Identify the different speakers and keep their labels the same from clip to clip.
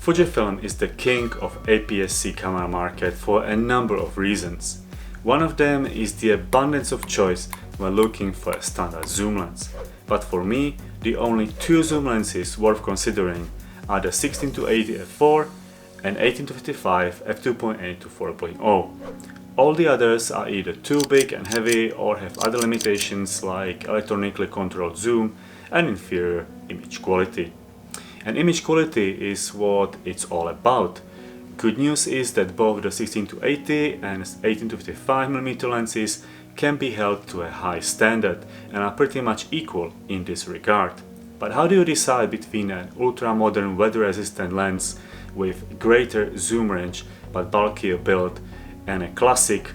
Speaker 1: Fujifilm is the king of APS-C camera market for a number of reasons. One of them is the abundance of choice when looking for a standard zoom lens. But for me, the only two zoom lenses worth considering are the 16-80 f4 and 18-55 f2.8 to 4.0. All the others are either too big and heavy or have other limitations like electronically controlled zoom and inferior image quality. And image quality is what it's all about. Good news is that both the 16-80 and 18-55mm lenses can be held to a high standard and are pretty much equal in this regard. But how do you decide between an ultra-modern weather-resistant lens with greater zoom range but bulkier build and a classic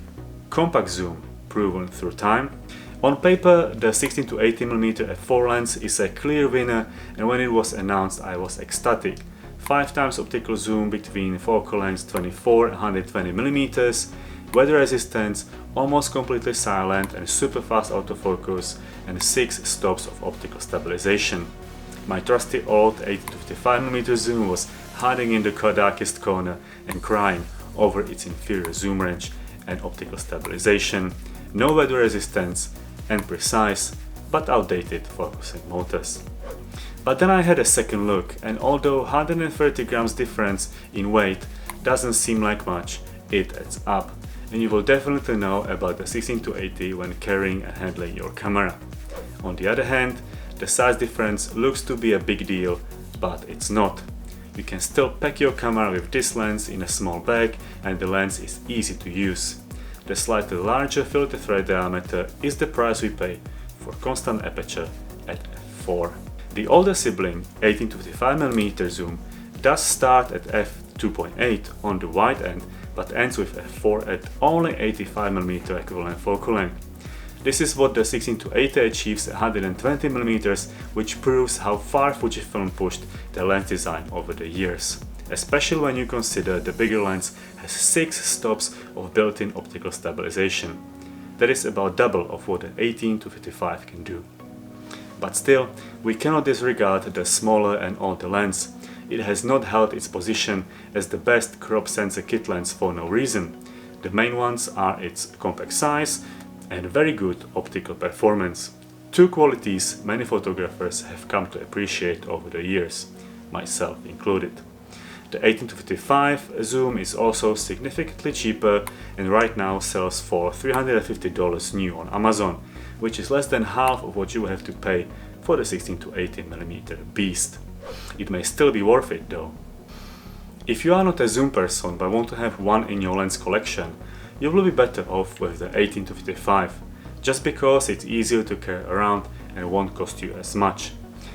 Speaker 1: compact zoom proven through time? On paper, the 16-80mm f4 lens is a clear winner, and when it was announced I was ecstatic. 5 times optical zoom between focal lengths 24 and 120mm, weather resistance, almost completely silent and super fast autofocus, and 6 stops of optical stabilization. My trusty old 18-55mm zoom was hiding in the darkest corner and crying over its inferior zoom range and optical stabilization, no weather resistance, and precise but outdated focusing motors. But then I had a second look, and although 130 grams difference in weight doesn't seem like much, it adds up, and you will definitely know about the 16-80 when carrying and handling your camera. On the other hand, the size difference looks to be a big deal, but it's not. You can still pack your camera with this lens in a small bag, and the lens is easy to use. The slightly larger filter thread diameter is the price we pay for constant aperture at f4. The older sibling 18-55mm zoom does start at f2.8 on the wide end, but ends with f4 at only 85mm equivalent focal length. This is what the 16-80 achieves at 120mm, which proves how far Fujifilm pushed their lens design over the years. Especially when you consider the bigger lens has 6 stops of built-in optical stabilization. That is about double of what the 18-55 can do. But still, we cannot disregard the smaller and older lens. It has not held its position as the best crop sensor kit lens for no reason. The main ones are its compact size and very good optical performance. Two qualities many photographers have come to appreciate over the years, myself included. The 18-55 zoom is also significantly cheaper and right now sells for $350 new on Amazon, which is less than half of what you have to pay for the 16-80mm beast. It may still be worth it though. If you are not a zoom person but want to have one in your lens collection, you will be better off with the 18-55, just because it's easier to carry around and won't cost you as much.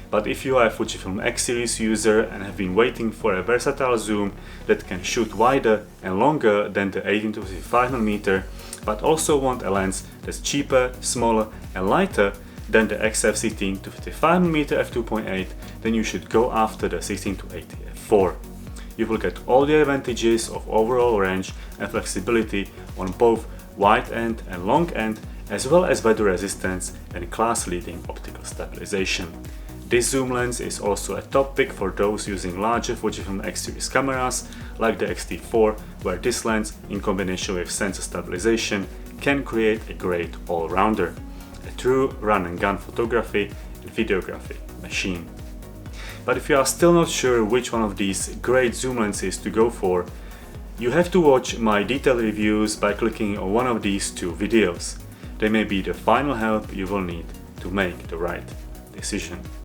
Speaker 1: But if you are a Fujifilm X series user and have been waiting for a versatile zoom that can shoot wider and longer than the 18-55mm, but also want a lens that's cheaper, smaller and lighter than the XF 16-55mm f2.8, then you should go after the 16-80 f4. You will get all the advantages of overall range and flexibility on both wide end and long end, as well as weather resistance and class-leading optical stabilization. This zoom lens is also a top pick for those using larger Fujifilm X series cameras like the X-T4, where this lens, in combination with sensor stabilization, can create a great all-rounder, a true run-and-gun photography and videography machine. But if you are still not sure which one of these great zoom lenses to go for, you have to watch my detailed reviews by clicking on one of these two videos. They may be the final help you will need to make the right decision.